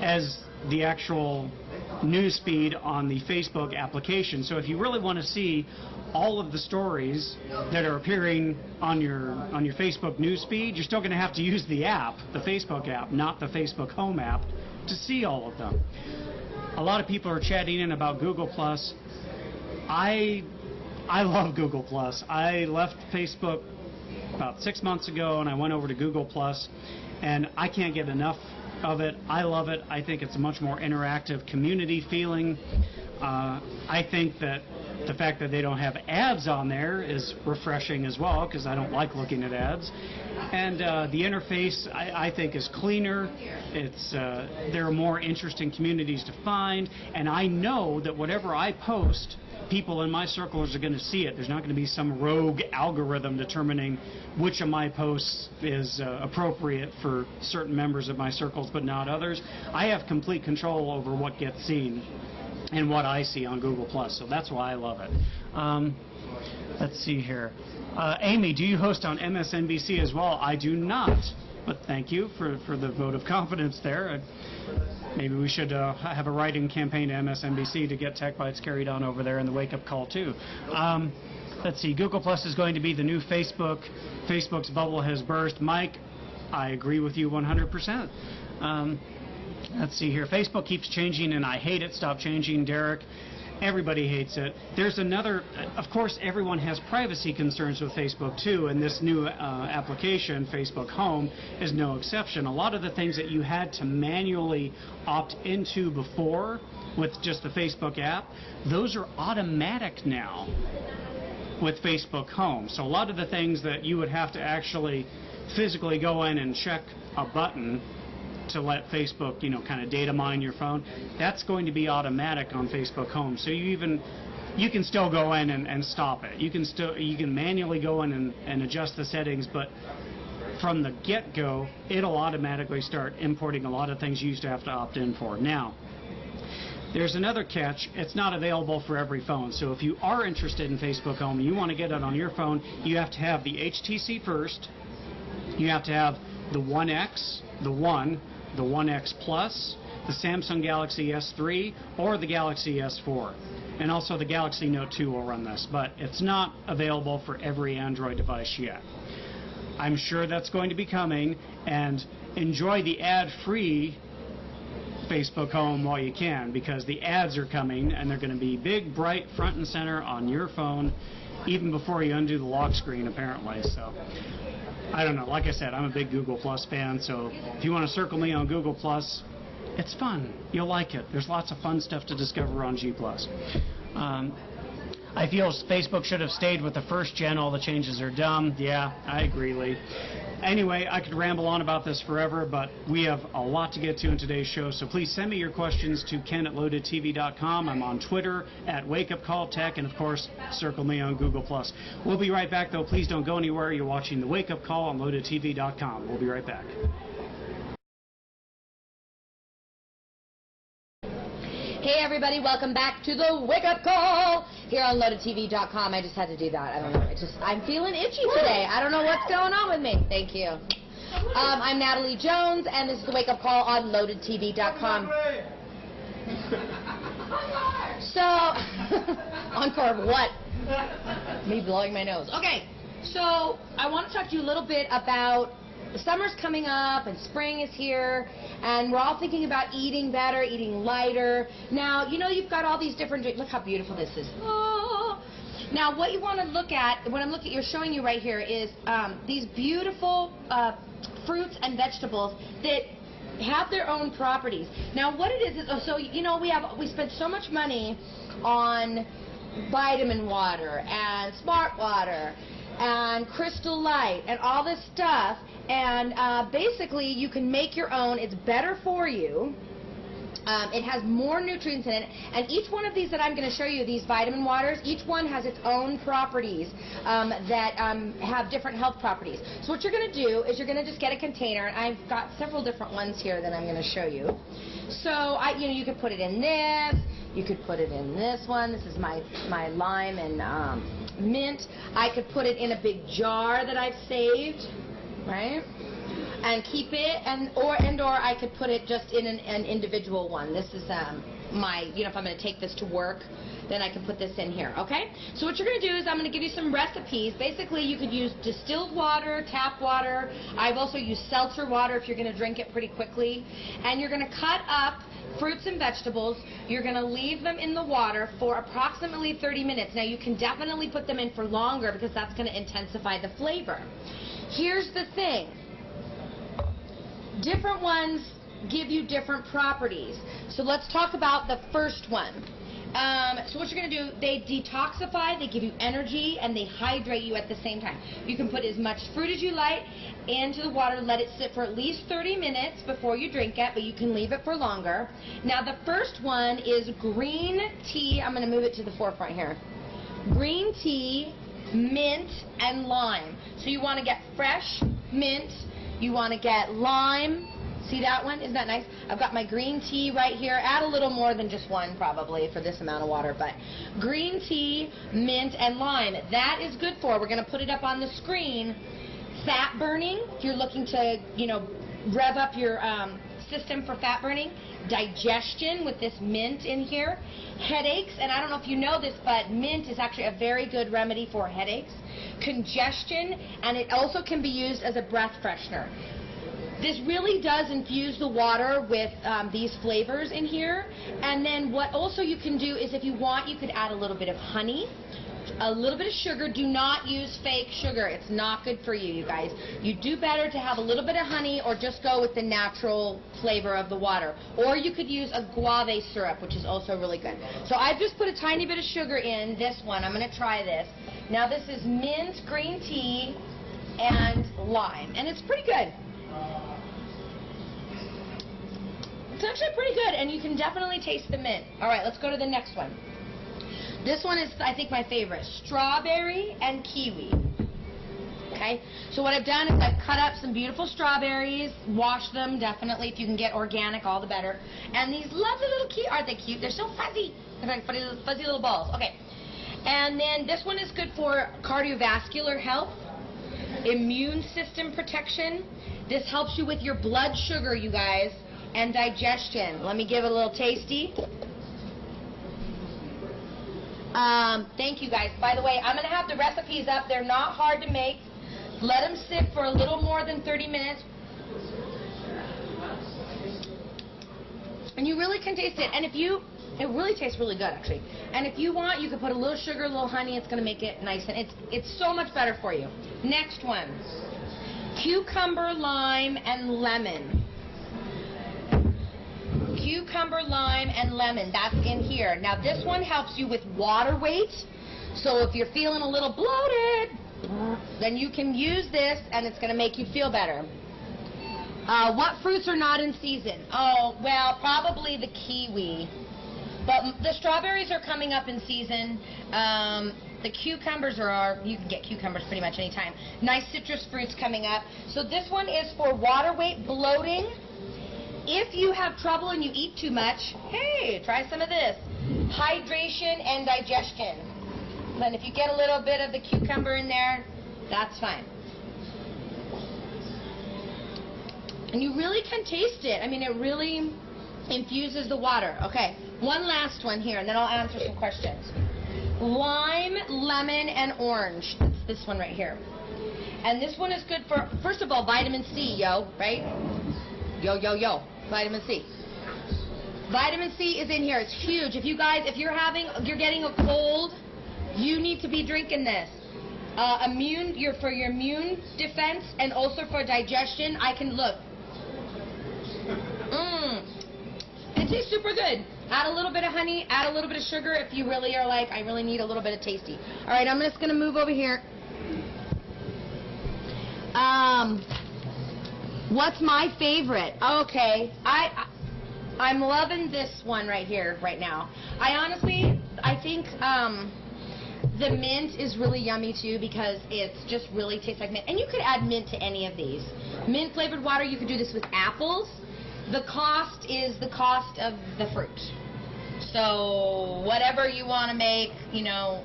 as the actual news feed on the Facebook application. So if you really want to see all of the stories that are appearing on your Facebook news feed, you're still going to have to use the app, the Facebook app, not the Facebook Home app, to see all of them. A lot of people are chatting in about Google+. I love Google+. I left Facebook about 6 months ago, and I went over to Google+, and I can't get enough of it. I love it. I think it's a much more interactive community feeling. I think that the fact that they don't have ads on there is refreshing as well, because I don't like looking at ads. And the interface, I think, is cleaner. There are more interesting communities to find, and I know that whatever I post, people in my circles are going to see it. There's not going to be some rogue algorithm determining which of my posts is appropriate for certain members of my circles but not others. I have complete control over what gets seen and what I see on Google+, so that's why I love it. Let's see here. Amy, do you host on MSNBC as well? I do not, but thank you for the vote of confidence there. Maybe we should have a write-in campaign to MSNBC to get Tech Bites carried on over there and the wake-up call, too. Let's see. Google Plus is going to be the new Facebook. Facebook's bubble has burst. Mike, I agree with you 100%. Let's see here. Facebook keeps changing, and I hate it. Stop changing, Derek. Everybody hates it. There's another, of course, everyone has privacy concerns with Facebook too, and this new application, Facebook Home, is no exception. A lot of the things that you had to manually opt into before with just the Facebook app, those are automatic now with Facebook Home. So a lot of the things that you would have to actually physically go in and check a button to let Facebook, kind of data mine your phone, that's going to be automatic on Facebook Home. So you can still go in and stop it. You can manually go in and adjust the settings, but from the get-go, it'll automatically start importing a lot of things you used to have to opt in for. Now, There's another catch. It's not available for every phone. So if you are interested in Facebook Home and you want to get it on your phone, you have to have the HTC first. You have to have the One X, the One X Plus, the Samsung Galaxy S3, or the Galaxy S4. And also the Galaxy Note 2 will run this, but it's not available for every Android device yet. I'm sure that's going to be coming, and enjoy the ad-free Facebook Home while you can, because the ads are coming, and they're going to be big, bright, front and center on your phone, even before you undo the lock screen, apparently. So, I don't know. Like I said, I'm a big Google Plus fan, so if you want to circle me on Google Plus, it's fun. You'll like it. There's lots of fun stuff to discover on G+. I feel Facebook should have stayed with the first gen. All the changes are dumb. Yeah, I agree, Lee. Anyway, I could ramble on about this forever, but we have a lot to get to in today's show, so please send me your questions to ken@loadedtv.com. I'm on Twitter @WakeUpCallTech, and of course, circle me on Google+. We'll be right back, though. Please don't go anywhere. You're watching the Wake Up Call on LoadedTV.com. We'll be right back. Hey everybody, welcome back to the Wake Up Call here on LoadedTV.com. I just had to do that. I don't know. I'm feeling itchy today. I don't know what's going on with me. Thank you. I'm Natalie Jones, and this is the Wake Up Call on LoadedTV.com. So, encore of what? Me blowing my nose. Okay, so I want to talk to you a little bit about the summer's coming up and spring is here, and we're all thinking about eating better, eating lighter. Now, you know, you've got all these different drinks. Look how beautiful this is. Oh. Now, what you want to look at, what I'm showing you right here is these beautiful fruits and vegetables that have their own properties. Now, what it is so you know, we spend so much money on vitamin water and smart water and Crystal Light and all this stuff, and basically you can make your own. It's better for you. It has more nutrients in it, and each one of these that I'm going to show you, these vitamin waters, each one has its own properties that have different health properties. So what you're going to do is you're going to just get a container, and I've got several different ones here that I'm going to show you. So you could put it in this, you could put it in this one. This is my lime and mint. I could put it in a big jar that I've saved, right? And keep it, or I could put it just in an individual one. This is my, if I'm going to take this to work, then I can put this in here, okay? So what you're going to do is I'm going to give you some recipes. Basically, you could use distilled water, tap water. I've also used seltzer water if you're going to drink it pretty quickly. And you're going to cut up fruits and vegetables. You're going to leave them in the water for approximately 30 minutes. Now, you can definitely put them in for longer because that's going to intensify the flavor. Here's the thing. Different ones give you different properties. So let's talk about the first one. So what you're going to do, they detoxify, they give you energy, and they hydrate you at the same time. You can put as much fruit as you like into the water, let it sit for at least 30 minutes before you drink it, but you can leave it for longer. Now the first one is green tea. I'm going to move it to the forefront here. Green tea, mint, and lime. So you want to get fresh mint. You want to get lime. See that one? Isn't that nice? I've got my green tea right here. Add a little more than just one probably for this amount of water, but green tea, mint, and lime. That is good for, we're going to put it up on the screen, fat burning. If you're looking to, rev up your system for fat burning. Digestion with this mint in here. Headaches, and I don't know if you know this, but mint is actually a very good remedy for headaches. Congestion, and it also can be used as a breath freshener. This really does infuse the water with these flavors in here. And then what also you can do is if you want, you could add a little bit of honey, a little bit of sugar. Do not use fake sugar. It's not good for you, you guys. You do better to have a little bit of honey or just go with the natural flavor of the water. Or you could use a guava syrup, which is also really good. So I've just put a tiny bit of sugar in this one. I'm going to try this. Now this is mint, green tea, and lime. And it's pretty good. It's actually pretty good, and you can definitely taste the mint. All right, let's go to the next one. This one is, I think, my favorite. Strawberry and kiwi. Okay, so what I've done is I've cut up some beautiful strawberries, washed them, definitely, if you can get organic, all the better. And these lovely little cute, aren't they cute? They're so fuzzy. They're like fuzzy little balls. Okay, and then this one is good for cardiovascular health, immune system protection. This helps you with your blood sugar, you guys, and digestion. Let me give it a little tasty. Thank you, guys. By the way, I'm going to have the recipes up. They're not hard to make. Let them sit for a little more than 30 minutes. And you really can taste it. And if you, it really tastes really good, actually. And if you want, you can put a little sugar, a little honey. It's going to make it nice. And it's so much better for you. Next one. Cucumber, lime, and lemon. Cucumber, lime, and lemon. That's in here. Now, this one helps you with water weight. So if you're feeling a little bloated, then you can use this, and it's going to make you feel better. What fruits are not in season? Oh, well, probably the kiwi. But the strawberries are coming up in season. The cucumbers are, you can get cucumbers pretty much anytime. Nice citrus fruits coming up. So this one is for water weight, bloating. If you have trouble and you eat too much, hey, try some of this. Hydration and digestion. Then if you get a little bit of the cucumber in there, that's fine. And you really can taste it. I mean, it really infuses the water. Okay, one last one here, and then I'll answer some questions. Lime, lemon, and orange. That's this one right here. And this one is good for, first of all, vitamin C, yo, right? Yo, yo, yo. Vitamin C. Vitamin C is in here. It's huge. If you guys, if you're getting a cold, you need to be drinking this. For your immune defense and also for digestion. I can look. It tastes super good. Add a little bit of honey, add a little bit of sugar if you really are like, I really need a little bit of tasty. All right, I'm just going to move over here. What's my favorite? Okay, I'm loving this one right here, right now. I think the mint is really yummy too because it's just really tastes like mint. And you could add mint to any of these. Mint flavored water, you could do this with apples. The cost is the cost of the fruit. So whatever you want to make, you know,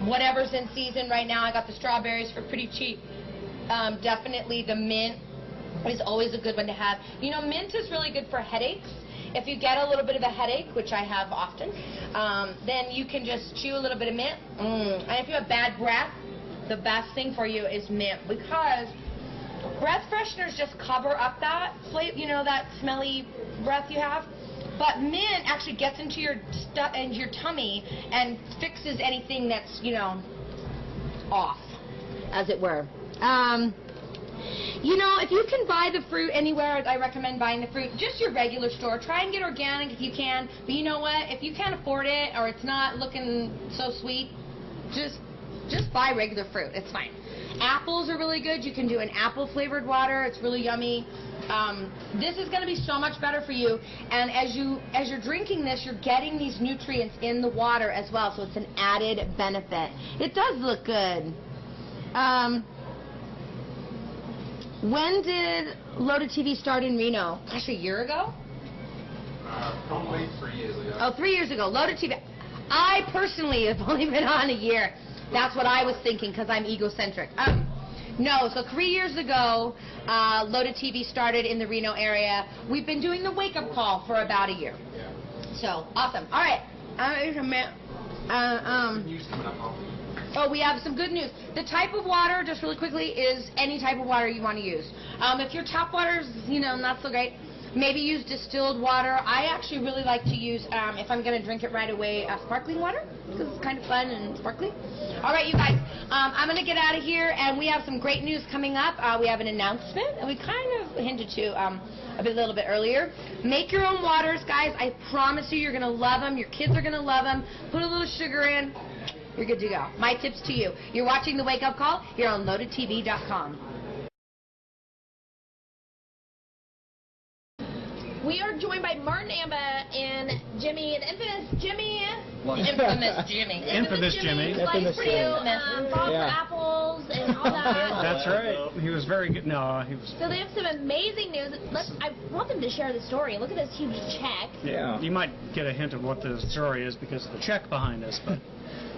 whatever's in season right now. I got the strawberries for pretty cheap. Definitely the mint is always a good one to have. You know, mint is really good for headaches. If you get a little bit of a headache, which I have often, then you can just chew a little bit of mint. And if you have bad breath, the best thing for you is mint because breath fresheners just cover up that flavor, you know, that smelly breath you have. But mint actually gets into your your tummy and fixes anything that's, you know, off, as it were. You know, if you can buy the fruit anywhere, I recommend buying the fruit. Just your regular store. Try and get organic if you can. But you know what? If you can't afford it or it's not looking so sweet, just buy regular fruit. It's fine. Apples are really good. You can do an apple flavored water. It's really yummy. This is going to be so much better for you. And as you're drinking this, you're getting these nutrients in the water as well. So it's an added benefit. It does look good. When did LoadedTV start in Reno? Gosh, a year ago? Probably 3 years ago. Oh, 3 years ago. LoadedTV. I personally have only been on a year. That's what I was thinking because I'm egocentric. No, so 3 years ago, LoadedTV started in the Reno area. We've been doing the wake-up call for about a year. Yeah. So, awesome. All right. News coming up. Oh, we have some good news. The type of water, just really quickly, is any type of water you want to use. If your tap water is, you know, not so great, maybe use distilled water. I actually really like to use, if I'm going to drink it right away, sparkling water, because it's kind of fun and sparkly. All right, you guys, I'm going to get out of here, and we have some great news coming up. We have an announcement, and we kind of hinted to a little bit earlier. Make your own waters, guys. I promise you, you're going to love them. Your kids are going to love them. Put a little sugar in. You're good to go. My tips to you. You're watching The Wake Up Call here on LoadedTV.com. We are joined by Martin Amba and Jimmy, and infamous Jimmy. Infamous Jimmy. Infamous Jimmy. Slice for you. Bought for apples. and all that. That's right. He was very good. No, he was. So they have some amazing news. I want them to share the story. Look at this huge check. Yeah. You might get a hint of what the story is because of the check behind us. But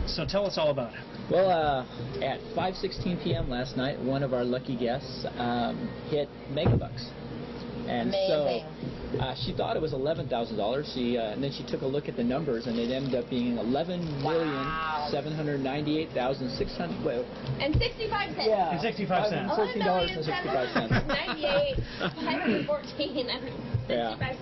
so tell us all about it. Well, at 5:16 p.m. last night, one of our lucky guests hit megabucks. And Amazing. so she thought it was $11,000. And then she took a look at the numbers, and it ended up being $11,798,600. Well, And 65 cents. yeah, And 65 cents. $14.65. 98, 514, Yeah. 65 cents.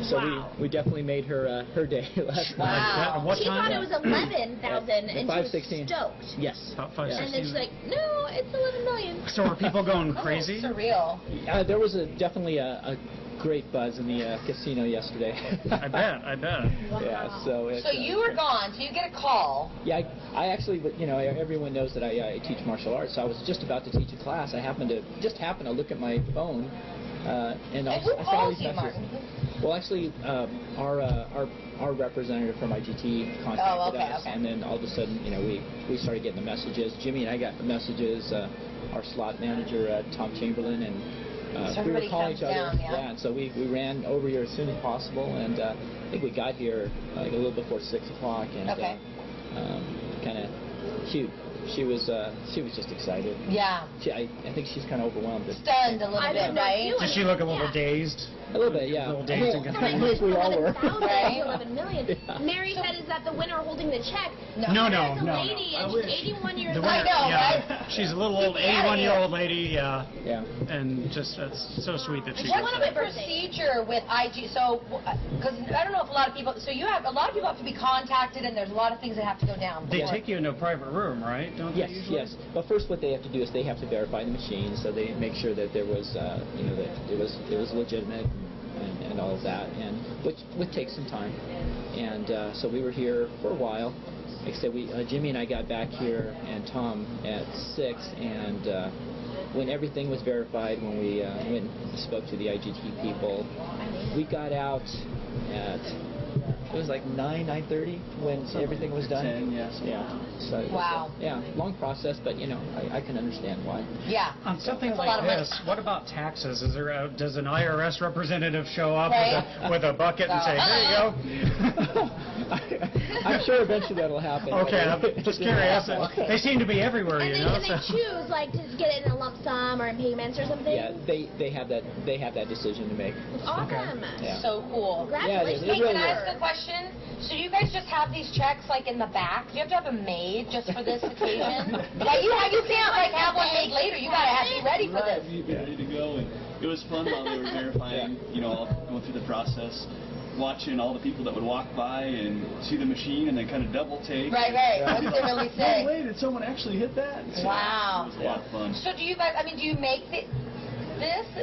So Wow. we definitely made her her day last night. Wow. What She time? thought it was 11,000 and she 5:16. was stoked. Yes. About And then 5:16. she's like, no, it's 11 million. So are people going crazy? Surreal. There was definitely a great buzz in the casino yesterday. I bet. Yeah. So you were gone, so you get a call. Yeah, I actually, everyone knows that I teach martial arts. So I was just about to teach a class. I happened to look at my phone, and And I who saw calls these you, messages. Martin? Well, actually, our representative from IGT contacted us, okay. and then all of a sudden, we started getting the messages. Jimmy and I got the messages. Our slot manager, Tom Chamberlain, and So we were everybody calling comes each other. down, yeah? And so we ran over here as soon as possible, and I think we got here like a little before 6 o'clock, and Okay. kind of she was just excited. Yeah. I think she's kind of overwhelmed. Stunned a little I bit, don't know right? too. Did she look a little Yeah. dazed? A little bit, yeah. A little dazed and So I like, think we all were. 11,000 Right? 11 million. Yeah. Mary said, is that the winner holding the check? No. There's a lady, and she's 81 years The old. winner, I know, yeah. right? She's a little old Get me outta 81-year-old lady, yeah. Yeah. And just that's so sweet that she. What's did the that. procedure with IG? So, because I don't know if a lot of people, so a lot of people have to be contacted, and there's a lot of things that have to go down. They before. take you into a private room, right? Don't Yes, they usually? yes. But first, what they have to do is they have to verify the machine, so they make sure that there was, that it was legitimate and all of that, and which would take some time. And so we were here for a while. Like I said, Jimmy and I got back here, and Tom at 6, and when everything was verified, when we went and spoke to the IGT people, we got out at. It was like 9:30 when everything was done. 10, yes. Yeah. So it was, Wow. yeah, long process, but I can understand why. Yeah. On something That's a lot like of money. this, what about taxes? Does an IRS representative show up Right. with a bucket and say, "Here you go"? I'm sure eventually that'll happen. Okay, I'm just curious. They seem to be everywhere, And you they, know. and they choose, like, to get it in a lump sum or in payments or something? Yeah, they have that decision to make. It's awesome. Yeah. So cool. Congratulations. Yeah, it Hey, really can I is. ask a question? So you guys just have these checks like in the back? Do you have to have them made just for this occasion? Like you can't like have one made later. You gotta have be ready for this. Be ready to go, and it was fun while they were verifying, all going through the process, watching all the people that would walk by and see the machine and then kind of double take. Right. What did they really Oh, say? wait, did someone actually hit that? So Wow. It was a lot of fun. So do you guys? I mean, do you make this?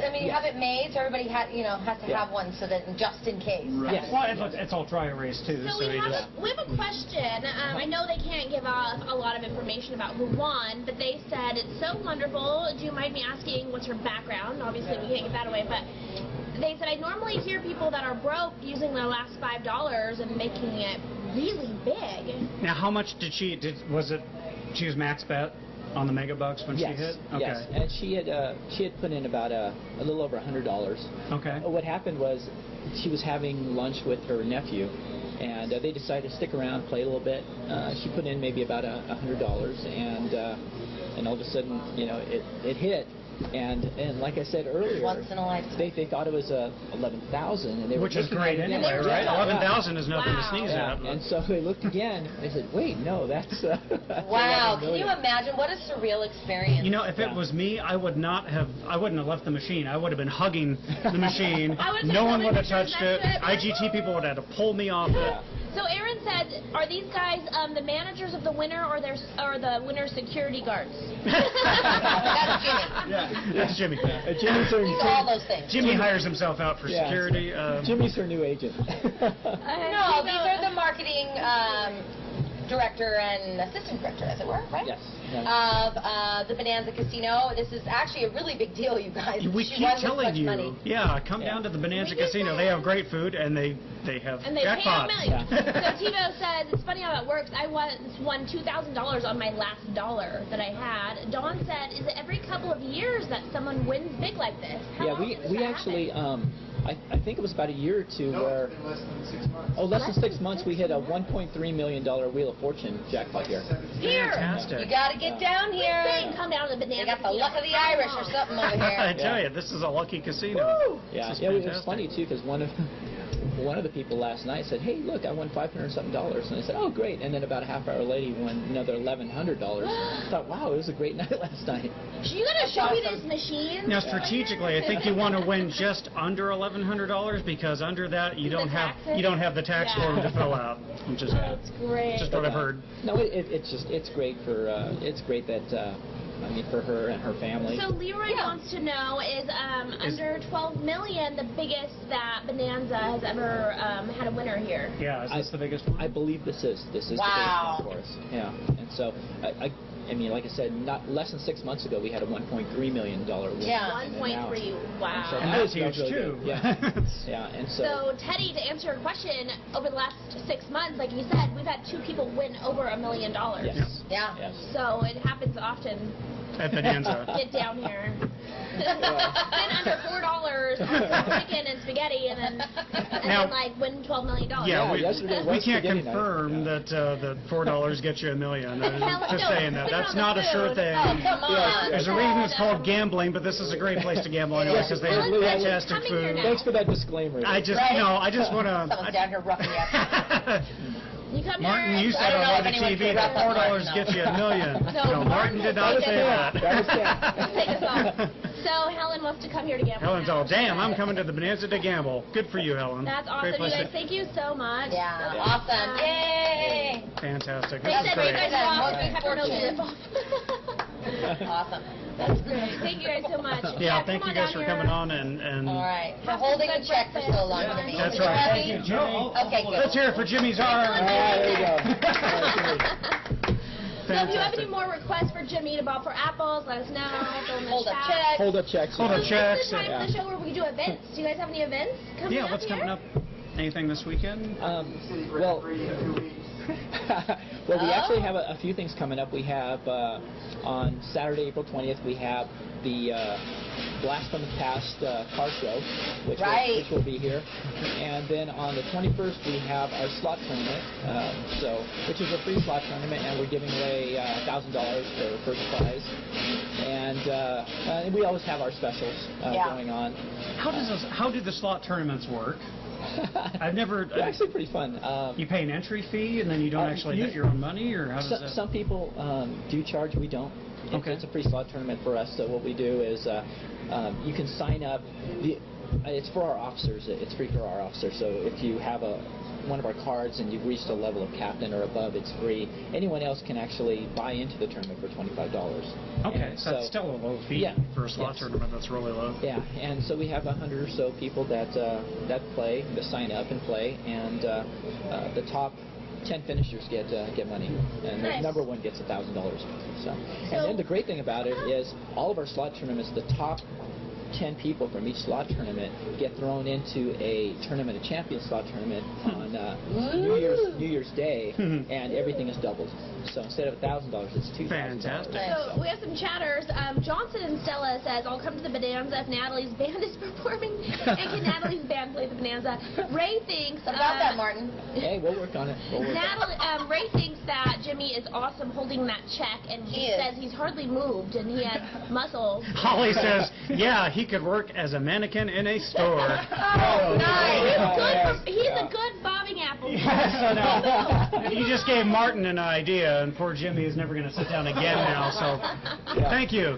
I mean, you have it made so everybody has to have one so that just in case. Right. Yes. Well, it's all dry erase too, So so we you have, just. we have a question. I know they can't give us a lot of information about who won, but they said it's so wonderful. Do you mind me asking what's her background? Obviously, we can't give that away, but they said I normally hear people that are broke using their last $5 and making it really big. Now, how much did she? Was it? She was max bet on the mega bucks when Yes. she hit. Okay. Yes. And she had put in about a little over $100. Okay. What happened was she was having lunch with her nephew, and they decided to stick around, play a little bit. She put in maybe about $100, and all of a sudden, it hit. And like I said earlier, Once in a lifetime. they thought it was 11,000, and they Which were is looking great at it again. anyway, right? Yeah. 11,000 is nothing Wow. to sneeze Yeah. at. And so they looked again. And they said, "Wait, no, that's." Wow. 11 Can you million. imagine what a surreal experience? If it was me, I wouldn't have left the machine. I would have been hugging the machine. I would've No one taken would have pictures touched it. next to it. IGT people would have had to pull me off it. So Aaron said, are these guys the managers of the winner or the winner's security guards? That's Jimmy. That's Jimmy. Jimmy's her, He's all those things. Jimmy hires himself out for Yeah. security. Jimmy's her new agent. No, these are the marketing director and assistant director, as it were, right? Yes. Of the Bonanza Casino. This is actually a really big deal, you guys. We She keep won with telling much you, money. yeah, come down to the Bonanza Casino. They have great food and they have And they pay out jackpots. millions. So Tito says, it's funny how it works. I once won $2,000 on my last dollar that I had. Dawn said, is it every couple of years that someone wins big like this? How often does we that actually, happen? I think it was about a year or two where... in less than 6 months. Oh, less than 6 months, we hit a $1.3 million Wheel of Fortune jackpot here. Here, Fantastic. you gotta get down here. Saying, come down to the Bonanza They got the Casino. luck of the Irish or something over I here. tell you, this is a lucky casino. Woo! Yeah, This is it was fantastic. funny too because one of the people last night said, "Hey, look, I won $500 something," and I said, "Oh, great!" And then about a half hour later, he won another $1,100. I thought, "Wow, it was a great night last night." You gotta show me this machine. Now, strategically, I think you want to win just under $1,100 because under that you don't have the tax Yeah. form to fill out, which is That's great. just what I've heard. No, it's great for it's great that I mean for her and her family. So Leroy wants to know, is under 12 million the biggest that Bonanza has ever had a winner here? Yeah, is this the biggest one? I believe this is the biggest Wow. one for us. Yeah, and so I mean, like I said, not less than 6 months ago we had a $1.3 million win. Yeah. 1.3. Wow. So And that that's was huge really too. good. Yeah, yeah, and So Teddy, to answer your question, over the last 6 months, like you said, we've had 2 people win over $1 million. yes, Yeah. yes. So it happens often. At Bonanza. Get down here. Spend under $4 on chicken and spaghetti, and Now- then like win $12 million. Yeah, yesterday we was can't spaghetti night. confirm that $4 gets you $1 million. Hell, Just no, saying that. put it That's on the not a sure food. thing. Oh, come on. There's a reason it's called gambling, but this is a great place to gamble anyway because they have Well, it's fantastic coming here food. now. Thanks for that disclaimer. I just, Right? I just want Someone's down here roughing you up. You come Martin, here. you I said don't know on if anyone LoadedTV can that wrap up $4 Martin, gets you $1 million. No, Martin did not say that. That was Ken. Take us off. So Helen wants to come here to gamble. Helen's now. all, damn, I'm coming to the Bonanza to gamble. Good for you, Helen. That's awesome, Great you place guys. to- Thank you so much. Yeah, That's awesome. Yay! Fantastic. They This is said you great. guys Yeah, rock. most We have to know fortunate. dip off. Awesome. That's great. Thank you guys so much. Yeah, thank come you guys down for here. coming on and All right. For Have holding some the good check for so breakfast. long, Yeah. Jimmy. That's You right. happy? Thank you, Jimmy. Okay, good. let's hear it for Jimmy's arm. All right, there you go. So if you have Fantastic. any more requests for Jimmy to buy for apples, let us know. Throw in the Hold up chat. check. Hold up checks. Hold up This checks. is the time of the show where we do events. Do you guys have any events coming Yeah, up what's here? coming up? Anything this weekend? Well, well, we actually have a few things coming up. We have on Saturday, April 20th, we have the Blast from the Past car show, which will be here. And then on the 21st, we have our slot tournament, which is a free slot tournament, and we're giving away $1,000 for first prize. And we always have our specials going on. How do the slot tournaments work? I've never. They're actually pretty fun. You pay an entry fee and then you don't actually bet your own money, or how does that? Some people do charge. We don't. Okay. It's a free slot tournament for us. So what we do is you can sign up. It's for our officers. It's free for our officers. So if you have one of our cards and you've reached a level of captain or above, it's free. Anyone else can actually buy into the tournament for $25. Okay, And so that's still a low fee for a slot tournament. That's really low. Yeah, and so we have 100 or so people that play, that sign up and play, and the top 10 finishers get money, and the number one gets $1,000. So, and then the great thing about it is all of our slot tournaments, the top 10 people from each slot tournament get thrown into a tournament, a champion slot tournament on New Year's Day, and everything is doubled. So instead of $1,000, it's $2,000. Fantastic. So we have some chatters. Johnson and Stella says, I'll come to the Bonanza if Natalie's band is performing. And can Natalie's band play the Bonanza? Ray thinks... What about that, Martin? Hey, we'll work on it. Ray thinks that Jimmy is awesome holding that check, and he says he's hardly moved, and he has muscle. Holly says, yeah, he could work as a mannequin in a store. Oh, nice. He's a good bobbing apple. You just gave Martin an idea, and poor Jimmy is never going to sit down again now, so thank you.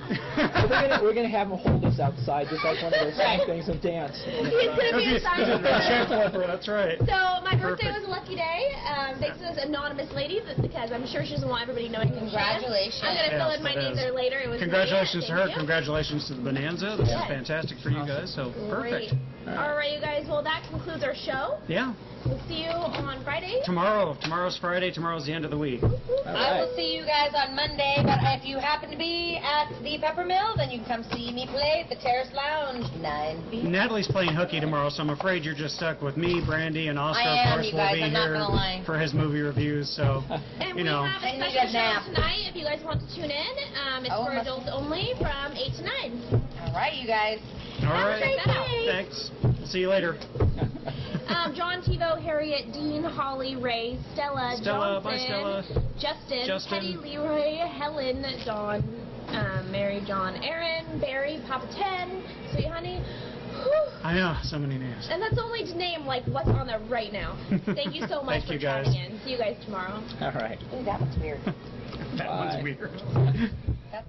We're gonna have him hold us outside, just like one of those song things and dance. He's going to be a sign Check flipper, that's right. So my birthday was a lucky day. Thanks to this anonymous lady, because I'm sure she doesn't want everybody knowing. Congratulations. I'm going to fill in my name there later. It was Congratulations to her. Thank you. Congratulations to the Bonanza. This is fantastic for you guys. So perfect. All right, you guys. Well, that concludes our show. Yeah. we'll see you on Friday. Tomorrow's Friday. Tomorrow's the end of the week. I will see you guys on Monday, but if you happen to be at the Peppermill, then you can come see me play at the Terrace Lounge, 9 p.m. Natalie's playing hooky tomorrow, so I'm afraid you're just stuck with me, Brandy, and Oscar. I am, of course, you guys. will be I'm not here gonna lie. for his movie reviews. So, And you know. we have a I need special a nap. show tonight if you guys want to tune in. It's for adults only from 8 to 9. All right, you guys. All right. Check that out. Thanks. See you later. John, TiVo, Harriet, Dean, Holly, Ray, Stella, Johnson, bye Stella. Justin, Teddy, Leroy, Helen, Dawn, Mary, John, Aaron, Barry, Papa 10, Sweet Honey. Whew. I know, so many names. And that's only to name like what's on there right now. Thank you so much Thank for you, guys. tuning in. See you guys tomorrow. All right. Ooh, that one's weird. That Bye. one's weird. That's